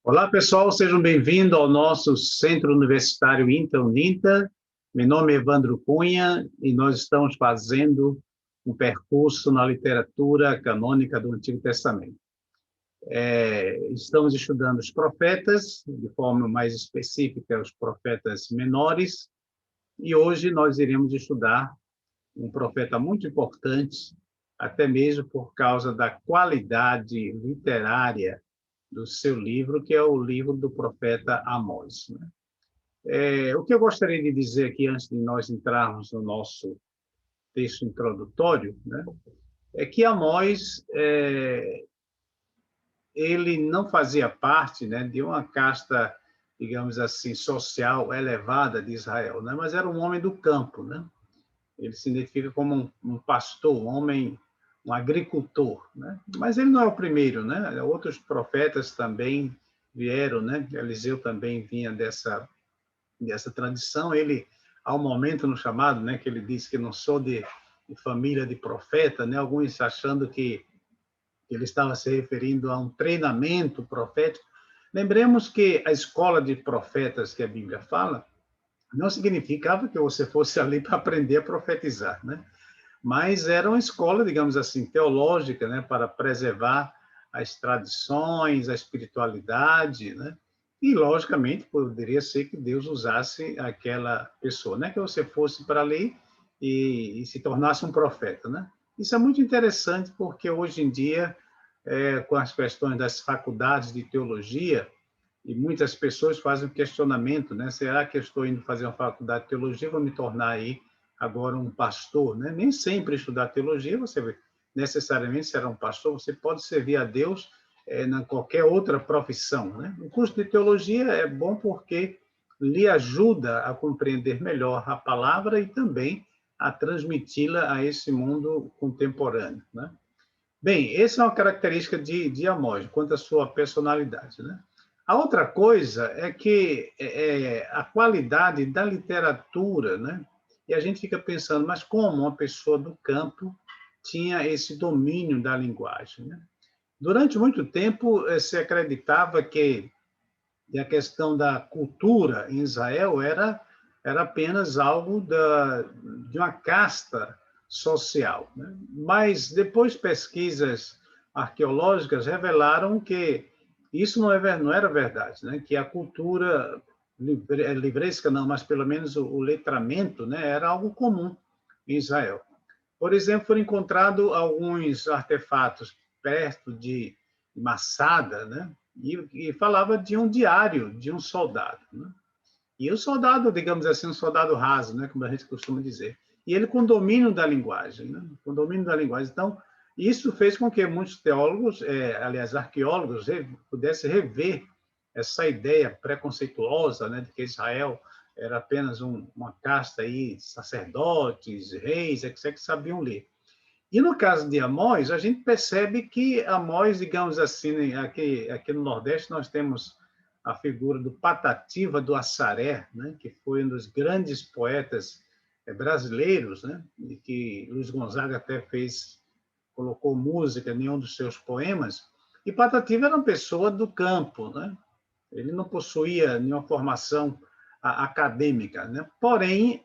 Olá, pessoal, sejam bem-vindos ao nosso Centro Universitário Inter-Uninter. Meu nome é Evandro Cunha e nós estamos fazendo um percurso na literatura canônica do Antigo Testamento. Estamos estudando os profetas, de forma mais específica, os profetas menores, e hoje nós iremos estudar um profeta muito importante, até mesmo por causa da qualidade literária do seu livro, que é o livro do profeta Amós. O que eu gostaria de dizer aqui, antes de nós entrarmos no nosso texto introdutório, é que Amós ele não fazia parte de uma casta, digamos assim, social elevada de Israel, mas era um homem do campo. Ele se identifica como um pastor, um agricultor, Mas ele não é o primeiro, Outros profetas também vieram, Eliseu também vinha dessa tradição. Ele, há um momento no chamado, que ele disse que não sou de família de profeta, Alguns achando que ele estava se referindo a um treinamento profético. Lembremos que a escola de profetas que a Bíblia fala não significava que você fosse ali para aprender a profetizar, Mas era uma escola, digamos assim, teológica, para preservar as tradições, a espiritualidade, E, logicamente, poderia ser que Deus usasse aquela pessoa, que você fosse para ali e se tornasse um profeta, Isso é muito interessante porque hoje em dia, com as questões das faculdades de teologia, e muitas pessoas fazem o questionamento, Será que eu estou indo fazer uma faculdade de teologia, vou me tornar aí agora um pastor, Nem sempre estudar teologia você necessariamente será um pastor, você pode servir a Deus na qualquer outra profissão, O curso de teologia é bom porque lhe ajuda a compreender melhor a palavra e também a transmiti-la a esse mundo contemporâneo, Bem, essa é uma característica de Amós, quanto à sua personalidade, A outra coisa é que a qualidade da literatura, E a gente fica pensando, mas como uma pessoa do campo tinha esse domínio da linguagem, Durante muito tempo se acreditava que a questão da cultura em Israel era apenas algo de uma casta social, Mas depois pesquisas arqueológicas revelaram que isso não era verdade, Que a cultura livresca não, mas pelo menos o letramento, era algo comum em Israel. Por exemplo, foram encontrados alguns artefatos perto de Massada, e falava de um diário de um soldado, E o soldado, digamos assim, um soldado raso, como a gente costuma dizer. E ele com domínio da linguagem, Com domínio da linguagem. Então, isso fez com que muitos teólogos, aliás, arqueólogos, pudessem rever essa ideia preconceituosa, de que Israel era apenas uma casta aí, sacerdotes, reis, etc., que sabiam ler. E no caso de Amós, a gente percebe que Amós, digamos assim, aqui no Nordeste nós temos a figura do Patativa do Assaré, que foi um dos grandes poetas brasileiros, e que Luiz Gonzaga até colocou música em um dos seus poemas. E Patativa era uma pessoa do campo, Ele não possuía nenhuma formação acadêmica, Porém,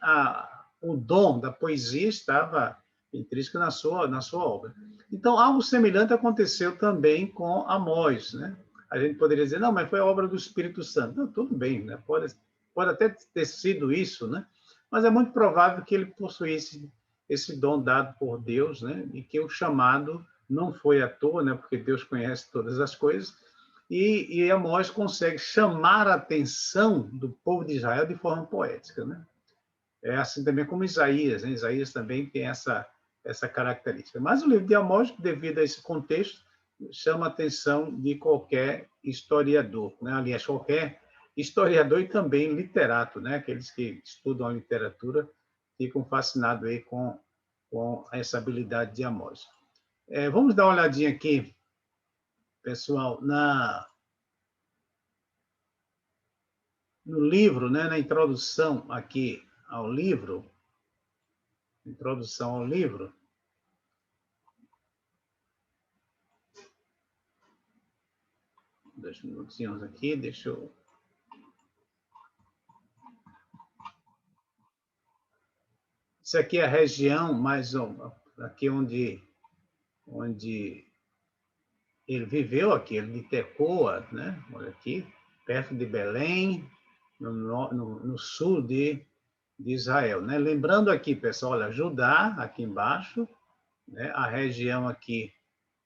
o dom da poesia estava intrínseco na sua obra. Então, algo semelhante aconteceu também com Amós, A gente poderia dizer, não, mas foi a obra do Espírito Santo. Não, tudo bem, pode até ter sido isso, Mas é muito provável que ele possuísse esse dom dado por Deus, E que o chamado não foi à toa, Porque Deus conhece todas as coisas, e Amós consegue chamar a atenção do povo de Israel de forma poética, É assim também como Isaías, Isaías também tem essa característica. Mas o livro de Amós, devido a esse contexto, chama a atenção de qualquer historiador, Aliás, qualquer historiador e também literato, Aqueles que estudam a literatura ficam fascinados aí com essa habilidade de Amós. Vamos dar uma olhadinha aqui, pessoal, no livro, na introdução aqui ao livro, 2 minutinhos aqui, deixa eu... Isso aqui é a região, mais aqui onde ele viveu, aqui, ele de Tecoa, né? Olha aqui, perto de Belém, no sul de Israel, né? Lembrando aqui, pessoal, olha, Judá, aqui embaixo, né? A região aqui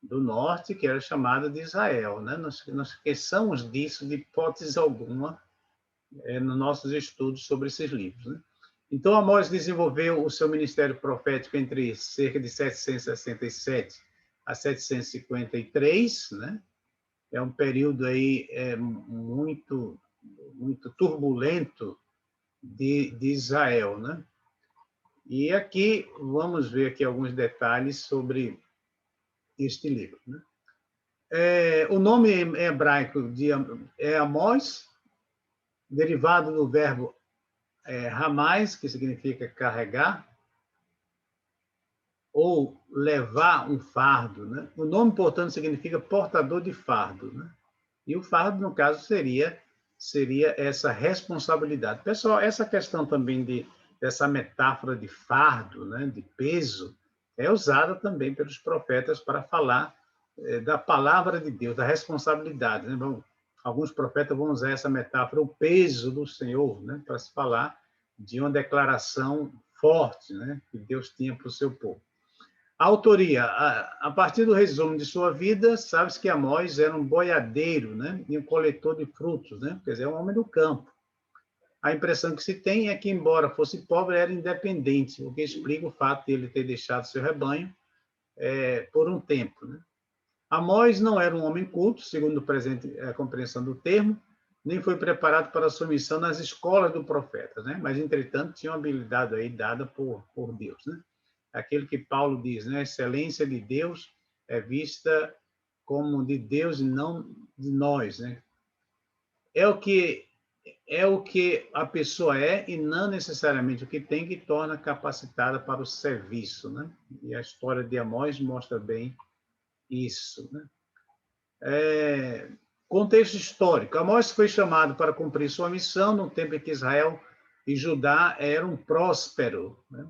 do norte, que era chamada de Israel, né? Nós esqueçamos disso de hipótese alguma nos nossos estudos sobre esses livros, né? Então, Amós desenvolveu o seu ministério profético entre cerca de 767 a 753, né? É um período aí muito turbulento de Israel, né? E aqui vamos ver aqui alguns detalhes sobre este livro, né? O nome hebraico é Amós, derivado do verbo ramais, que significa carregar, ou levar um fardo, né? O nome, portanto, significa portador de fardo, né? E o fardo, no caso, seria essa responsabilidade. Pessoal, essa questão também dessa metáfora de fardo, né, de peso, é usada também pelos profetas para falar da palavra de Deus, da responsabilidade, né? Alguns profetas vão usar essa metáfora, o peso do Senhor, né, para se falar de uma declaração forte, né, que Deus tinha para o seu povo. A autoria, a partir do resumo de sua vida, sabe-se que Amós era um boiadeiro, né, e um coletor de frutos, né, quer dizer, um homem do campo. A impressão que se tem é que, embora fosse pobre, era independente, o que explica o fato de ele ter deixado seu rebanho por um tempo, né. Amós não era um homem culto, segundo a compreensão do termo, nem foi preparado para a sua missão nas escolas do profeta, né? Mas, entretanto, tinha uma habilidade aí dada por Deus, né? Aquilo que Paulo diz, né? A excelência de Deus é vista como de Deus e não de nós, né? É o que a pessoa é e não necessariamente o que tem que torna capacitada para o serviço, né? E a história de Amós mostra bem isso, né? Contexto histórico. Amós foi chamado para cumprir sua missão no tempo em que Israel e Judá eram prósperos, né?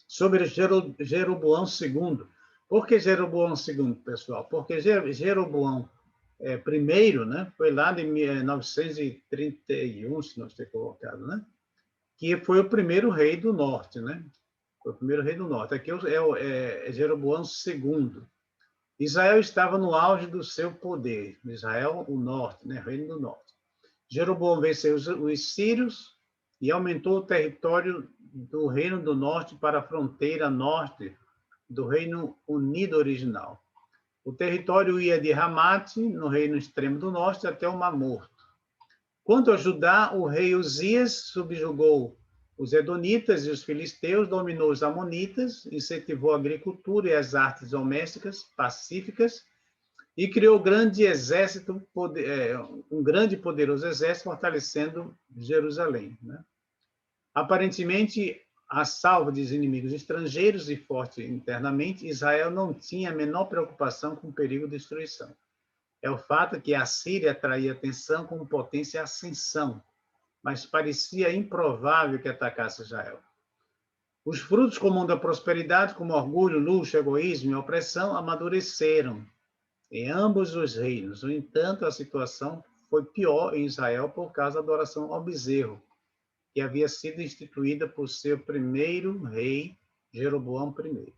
Sobre Jeroboão II. Por que Jeroboão II, pessoal? Porque Jeroboão primeiro, né, foi lá de 931, se não estiver colocado, né? Que foi o primeiro rei do norte, né? Foi o primeiro rei do norte. Aqui é Jeroboão II. Israel estava no auge do seu poder. Israel, o norte, né? Reino do norte. Jeroboão venceu os sírios e aumentou o território do Reino do Norte para a fronteira norte do Reino Unido original. O território ia de Ramate, no Reino Extremo do Norte, até o Mar Morto. Quanto a Judá, o rei Uzias subjugou os edonitas e os filisteus, dominou os amonitas, incentivou a agricultura e as artes domésticas pacíficas e criou um grande e poderoso exército, fortalecendo Jerusalém, né? Aparentemente, a salvo dos inimigos estrangeiros e forte internamente, Israel não tinha a menor preocupação com o perigo de destruição. É o fato que a Síria atraía atenção como potência em ascensão, mas parecia improvável que atacasse Israel. Os frutos comuns da prosperidade, como orgulho, luxo, egoísmo e opressão, amadureceram em ambos os reinos. No entanto, a situação foi pior em Israel por causa da adoração ao bezerro, que havia sido instituída por seu primeiro rei, Jeroboão I.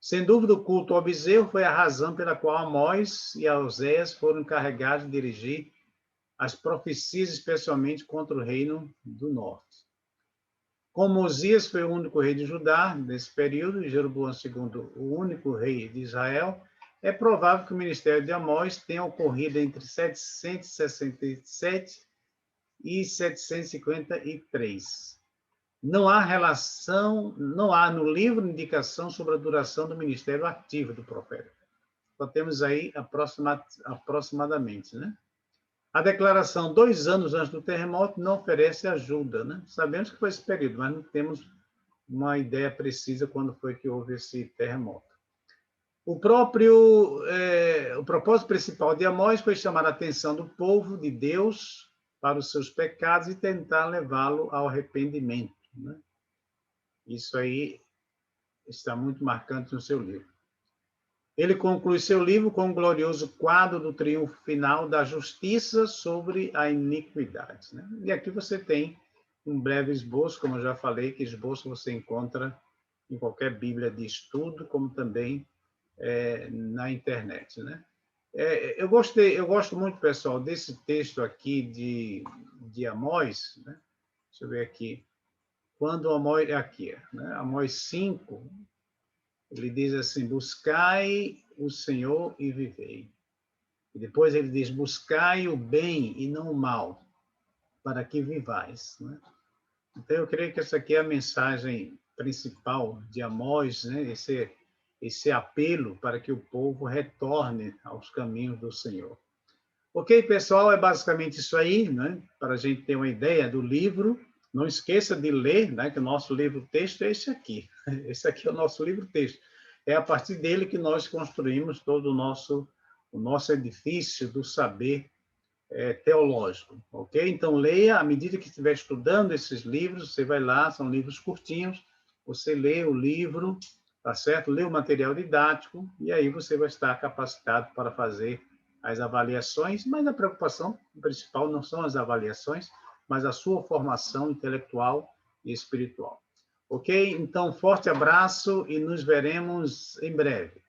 Sem dúvida, o culto ao bezerro foi a razão pela qual Amós e Oséias foram encarregados de dirigir as profecias, especialmente contra o reino do norte. Como Osias foi o único rei de Judá nesse período, e Jeroboão II o único rei de Israel, é provável que o ministério de Amós tenha ocorrido entre 767 e 753. Não há no livro indicação sobre a duração do ministério ativo do profeta. Só temos aí aproximadamente, né? A declaração 2 anos antes do terremoto não oferece ajuda, né? Sabemos que foi esse período, mas não temos uma ideia precisa quando foi que houve esse terremoto. O propósito principal de Amós foi chamar a atenção do povo de Deus para os seus pecados e tentar levá-lo ao arrependimento, né? Isso aí está muito marcante no seu livro. Ele conclui seu livro com um glorioso quadro do triunfo final da justiça sobre a iniquidade, né? E aqui você tem um breve esboço, como eu já falei, que esboço você encontra em qualquer Bíblia de estudo, como também na internet, né? Eu gosto muito, pessoal, desse texto aqui de Amós, né? Deixa eu ver aqui. Quando Amós, aqui, né? Amós 5, ele diz assim, buscai o Senhor e vivei. E depois ele diz, buscai o bem e não o mal, para que vivais, né? Então, eu creio que essa aqui é a mensagem principal de Amós, né? Esse apelo para que o povo retorne aos caminhos do Senhor. Ok, pessoal, é basicamente isso aí, né? Para a gente ter uma ideia do livro. Não esqueça de ler, né? Que o nosso livro-texto é esse aqui. Esse aqui é o nosso livro-texto. É a partir dele que nós construímos todo o nosso edifício do saber teológico, ok? Então, leia, à medida que estiver estudando esses livros, você vai lá, são livros curtinhos, você lê o livro, tá certo? Lê o material didático, e aí você vai estar capacitado para fazer as avaliações, mas a preocupação principal não são as avaliações, mas a sua formação intelectual e espiritual. Ok? Então, forte abraço e nos veremos em breve.